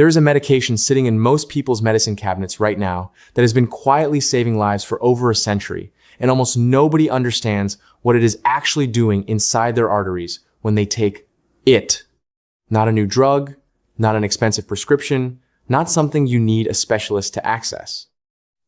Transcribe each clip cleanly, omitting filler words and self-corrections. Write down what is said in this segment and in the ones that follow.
There is a medication sitting in most people's medicine cabinets right now that has been quietly saving lives for over a century, and almost nobody understands what it is actually doing inside their arteries when they take it. Not a new drug, not an expensive prescription, not something you need a specialist to access.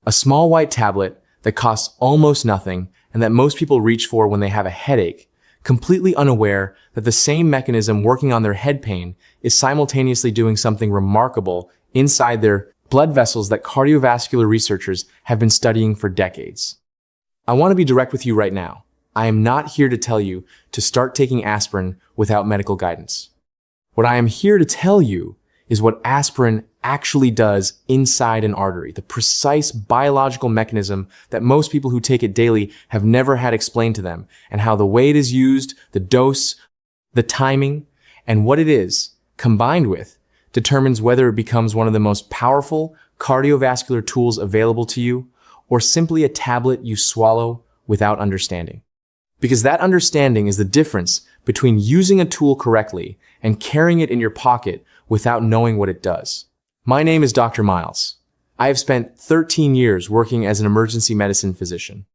A small white tablet that costs almost nothing and that most people reach for when they have a headache, completely unaware that the same mechanism working on their head pain is simultaneously doing something remarkable inside their blood vessels that cardiovascular researchers have been studying for decades. I want to be direct with you right now. I am not here to tell you to start taking aspirin without medical guidance. What I am here to tell you is what aspirin actually does inside an artery, the precise biological mechanism that most people who take it daily have never had explained to them, and how the way it is used, the dose, the timing, and what it is, combined with, determines whether it becomes one of the most powerful cardiovascular tools available to you, or simply a tablet you swallow without understanding. Because that understanding is the difference between using a tool correctly and carrying it in your pocket without knowing what it does. My name is Dr. Miles. I have spent 13 years working as an emergency medicine physician.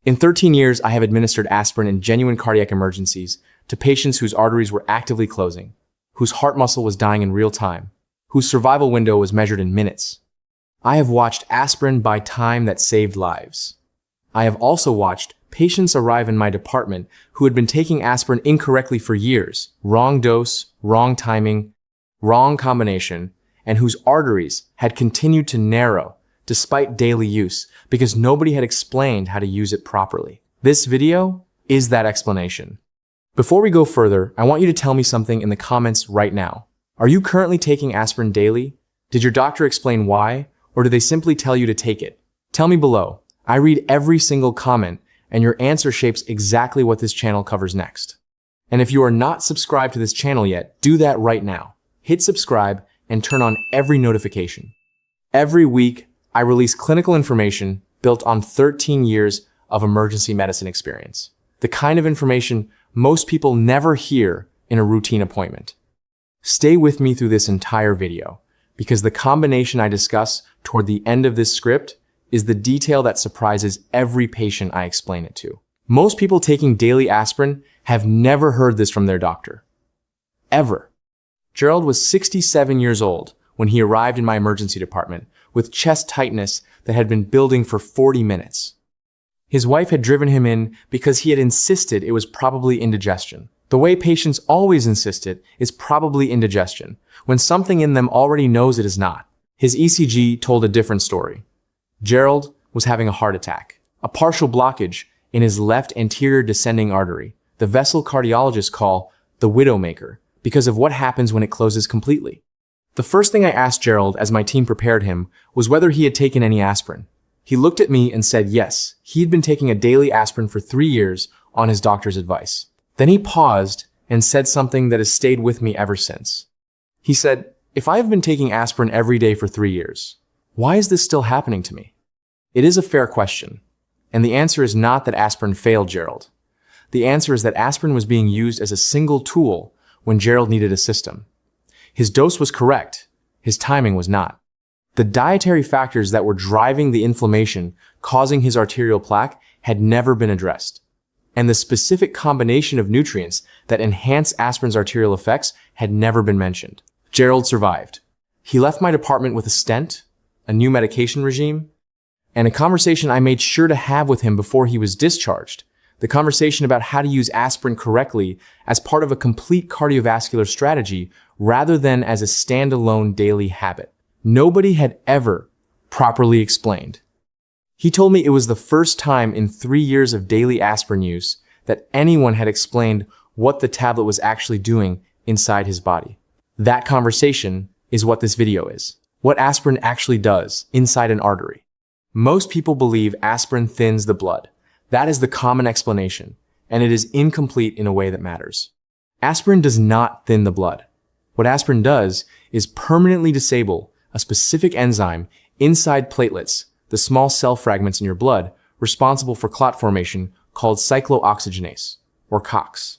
In 13 years, I have administered aspirin in genuine cardiac emergencies to patients whose arteries were actively closing, whose heart muscle was dying in real time, whose survival window was measured in minutes. I have watched aspirin buy time that saved lives. I have also watched patients arrive in my department who had been taking aspirin incorrectly for years, wrong dose, wrong timing, wrong combination, and whose arteries had continued to narrow despite daily use because nobody had explained how to use it properly. This video is that explanation. Before we go further, I want you to tell me something in the comments right now. Are you currently taking aspirin daily? Did your doctor explain why, or did they simply tell you to take it? Tell me below. I read every single comment, and your answer shapes exactly what this channel covers next. And if you are not subscribed to this channel yet, do that right now. Hit subscribe and turn on every notification. Every week, I release clinical information built on 13 years of emergency medicine experience. The kind of information most people never hear in a routine appointment. Stay with me through this entire video, because the combination I discuss toward the end of this script is the detail that surprises every patient I explain it to. Most people taking daily aspirin have never heard this from their doctor. Ever. Gerald was 67 years old when he arrived in my emergency department with chest tightness that had been building for 40 minutes. His wife had driven him in because he had insisted it was probably indigestion. The way patients always insist it is probably indigestion, when something in them already knows it is not. His ECG told a different story. Gerald was having a heart attack, a partial blockage in his left anterior descending artery, the vessel cardiologists call the widowmaker, because of what happens when it closes completely. The first thing I asked Gerald as my team prepared him was whether he had taken any aspirin. He looked at me and said yes, he had been taking a daily aspirin for 3 years on his doctor's advice. Then he paused and said something that has stayed with me ever since. He said, "If I have been taking aspirin every day for 3 years, why is this still happening to me?" It is a fair question, and the answer is not that aspirin failed Gerald. The answer is that aspirin was being used as a single tool when Gerald needed a system. His dose was correct, his timing was not. The dietary factors that were driving the inflammation causing his arterial plaque had never been addressed, and the specific combination of nutrients that enhance aspirin's arterial effects had never been mentioned. Gerald survived. He left my department with a stent, a new medication regime, and a conversation I made sure to have with him before he was discharged. The conversation about how to use aspirin correctly as part of a complete cardiovascular strategy rather than as a standalone daily habit. Nobody had ever properly explained. He told me it was the first time in 3 years of daily aspirin use that anyone had explained what the tablet was actually doing inside his body. That conversation is what this video is. What aspirin actually does inside an artery. Most people believe aspirin thins the blood. That is the common explanation, and it is incomplete in a way that matters. Aspirin does not thin the blood. What aspirin does is permanently disable a specific enzyme inside platelets, the small cell fragments in your blood responsible for clot formation called cyclooxygenase, or COX.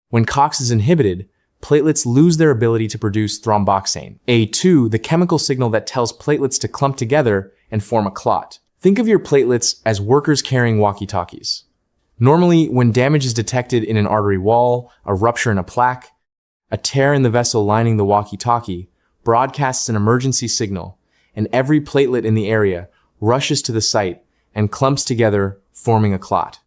When COX is inhibited, platelets lose their ability to produce thromboxane, A2, the chemical signal that tells platelets to clump together and form a clot. Think of your platelets as workers carrying walkie-talkies. Normally, when damage is detected in an artery wall, a rupture in a plaque, a tear in the vessel lining the walkie-talkie broadcasts an emergency signal, and every platelet in the area rushes to the site and clumps together, forming a clot.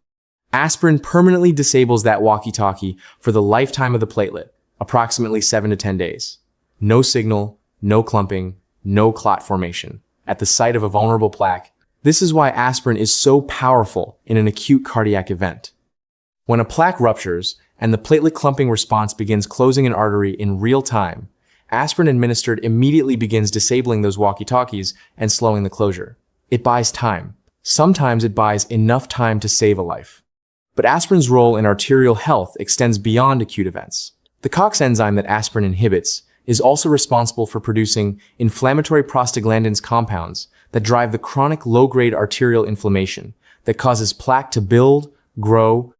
Aspirin permanently disables that walkie-talkie for the lifetime of the platelet, approximately 7 to 10 days. No signal, no clumping, no clot formation at the site of a vulnerable plaque. This is why aspirin is so powerful in an acute cardiac event. When a plaque ruptures and the platelet clumping response begins closing an artery in real time, aspirin administered immediately begins disabling those walkie-talkies and slowing the closure. It buys time. Sometimes it buys enough time to save a life. But aspirin's role in arterial health extends beyond acute events. The COX enzyme that aspirin inhibits is also responsible for producing inflammatory prostaglandins compounds that drive the chronic low-grade arterial inflammation that causes plaque to build, grow,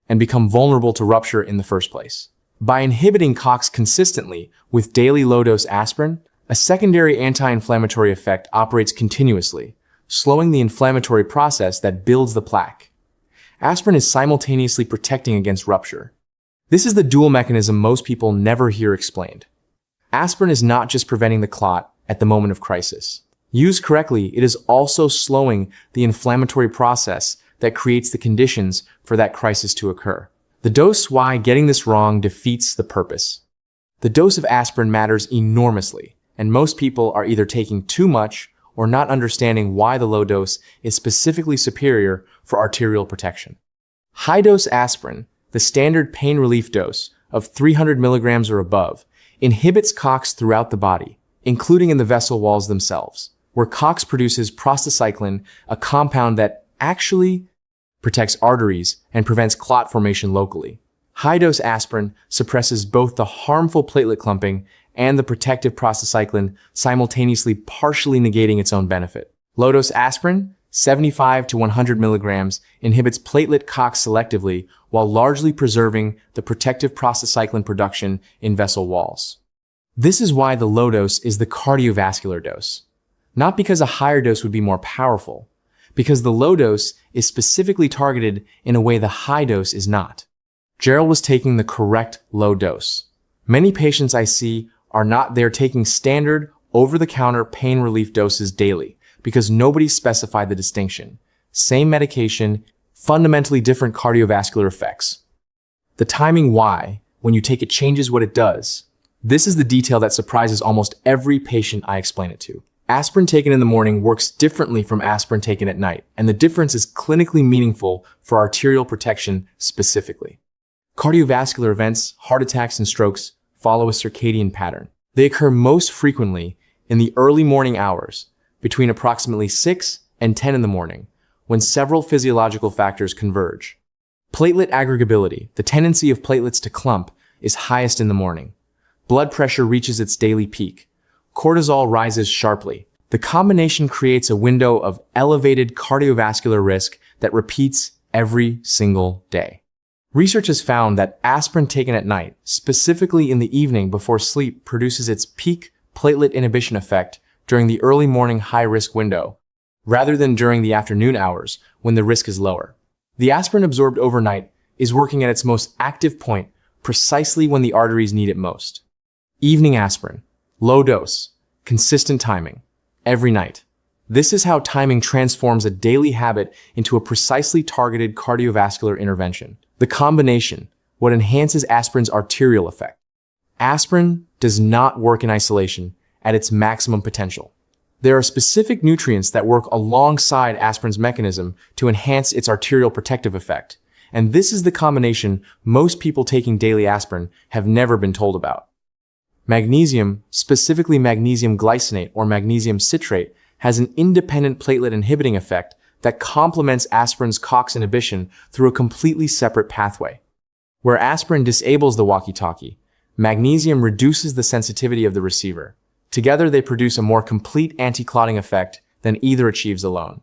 and become vulnerable to rupture in the first place. By inhibiting COX consistently with daily low-dose aspirin, a secondary anti-inflammatory effect operates continuously, slowing the inflammatory process that builds the plaque. Aspirin is simultaneously protecting against rupture. This is the dual mechanism most people never hear explained. Aspirin is not just preventing the clot at the moment of crisis. Used correctly, it is also slowing the inflammatory process that creates the conditions for that crisis to occur. The dose why getting this wrong defeats the purpose. The dose of aspirin matters enormously, and most people are either taking too much or not understanding why the low dose is specifically superior for arterial protection. High-dose aspirin, the standard pain relief dose of 300 milligrams or above, inhibits COX throughout the body, including in the vessel walls themselves, where COX produces prostacyclin, a compound that actually protects arteries and prevents clot formation locally. High-dose aspirin suppresses both the harmful platelet clumping and the protective prostacyclin, simultaneously partially negating its own benefit. Low-dose aspirin, 75 to 100 milligrams, inhibits platelet COX selectively while largely preserving the protective prostacyclin production in vessel walls. This is why the low dose is the cardiovascular dose. Not because a higher dose would be more powerful, because the low dose is specifically targeted in a way the high dose is not. Gerald was taking the correct low dose. Many patients I see are not there taking standard over-the-counter pain relief doses daily because nobody specified the distinction. Same medication, fundamentally different cardiovascular effects. The timing why, when you take it, changes what it does. This is the detail that surprises almost every patient I explain it to. Aspirin taken in the morning works differently from aspirin taken at night, and the difference is clinically meaningful for arterial protection specifically. Cardiovascular events, heart attacks, and strokes follow a circadian pattern. They occur most frequently in the early morning hours, between approximately 6 and 10 in the morning, when several physiological factors converge. Platelet aggregability, the tendency of platelets to clump, is highest in the morning. Blood pressure reaches its daily peak. Cortisol rises sharply. The combination creates a window of elevated cardiovascular risk that repeats every single day. Research has found that aspirin taken at night, specifically in the evening before sleep, produces its peak platelet inhibition effect during the early morning high-risk window, rather than during the afternoon hours when the risk is lower. The aspirin absorbed overnight is working at its most active point precisely when the arteries need it most. Evening aspirin, low dose, consistent timing, every night. This is how timing transforms a daily habit into a precisely targeted cardiovascular intervention. The combination, what enhances aspirin's arterial effect. Aspirin does not work in isolation at its maximum potential. There are specific nutrients that work alongside aspirin's mechanism to enhance its arterial protective effect, and this is the combination most people taking daily aspirin have never been told about. Magnesium, specifically magnesium glycinate or magnesium citrate, has an independent platelet inhibiting effect that complements aspirin's COX inhibition through a completely separate pathway. Where aspirin disables the walkie-talkie, magnesium reduces the sensitivity of the receiver. Together, they produce a more complete anti-clotting effect than either achieves alone.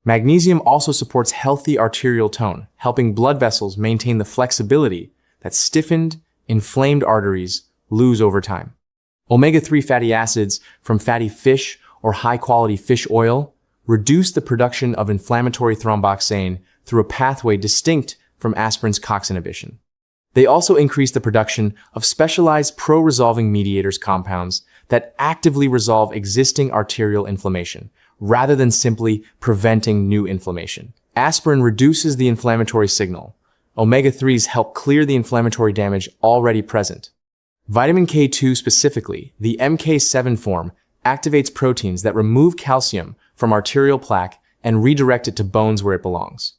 Magnesium also supports healthy arterial tone, helping blood vessels maintain the flexibility that stiffened, inflamed arteries lose over time. Omega-3 fatty acids from fatty fish or high-quality fish oil reduce the production of inflammatory thromboxane through a pathway distinct from aspirin's COX inhibition. They also increase the production of specialized pro-resolving mediators compounds that actively resolve existing arterial inflammation, rather than simply preventing new inflammation. Aspirin reduces the inflammatory signal. Omega-3s help clear the inflammatory damage already present. Vitamin K2 specifically, the MK7 form, activates proteins that remove calcium from arterial plaque and redirect it to bones where it belongs.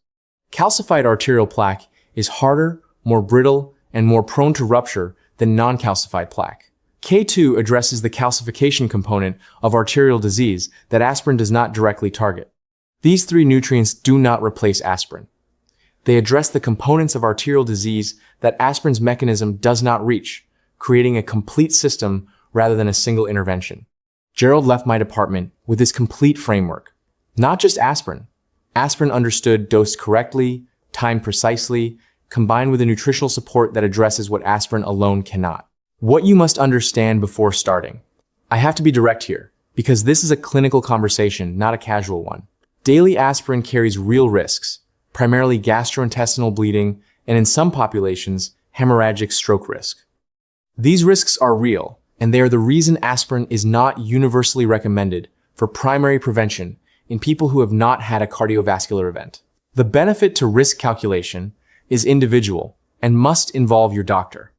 Calcified arterial plaque is harder, more brittle, and more prone to rupture than non-calcified plaque. K2 addresses the calcification component of arterial disease that aspirin does not directly target. These three nutrients do not replace aspirin. They address the components of arterial disease that aspirin's mechanism does not reach, creating a complete system rather than a single intervention. Gerald left my department with this complete framework. Not just aspirin. Aspirin understood, dosed correctly, timed precisely, combined with a nutritional support that addresses what aspirin alone cannot. What you must understand before starting. I have to be direct here, because this is a clinical conversation, not a casual one. Daily aspirin carries real risks, primarily gastrointestinal bleeding, and in some populations, hemorrhagic stroke risk. These risks are real, and they are the reason aspirin is not universally recommended for primary prevention in people who have not had a cardiovascular event. The benefit to risk calculation is individual and must involve your doctor.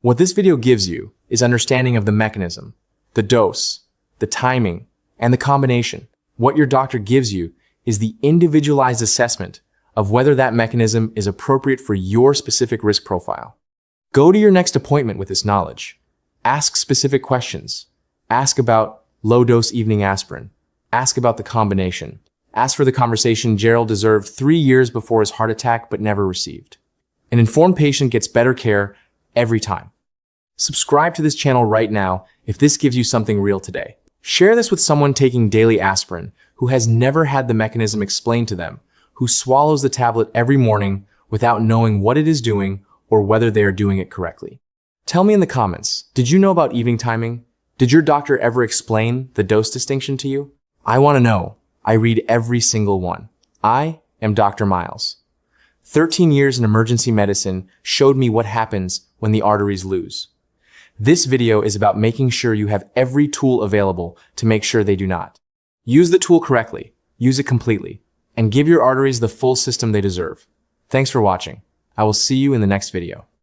What this video gives you is understanding of the mechanism, the dose, the timing, and the combination. What your doctor gives you is the individualized assessment of whether that mechanism is appropriate for your specific risk profile. Go to your next appointment with this knowledge. Ask specific questions. Ask about low-dose evening aspirin. Ask about the combination. Ask for the conversation Gerald deserved 3 years before his heart attack but never received. An informed patient gets better care every time. Subscribe to this channel right now if this gives you something real today. Share this with someone taking daily aspirin who has never had the mechanism explained to them, who swallows the tablet every morning without knowing what it is doing or whether they are doing it correctly. Tell me in the comments, did you know about evening timing? Did your doctor ever explain the dose distinction to you? I want to know. I read every single one. I am Dr. Miles. 13 years in emergency medicine showed me what happens when the arteries lose. This video is about making sure you have every tool available to make sure they do not. Use the tool correctly, use it completely, and give your arteries the full system they deserve. Thanks for watching. I will see you in the next video.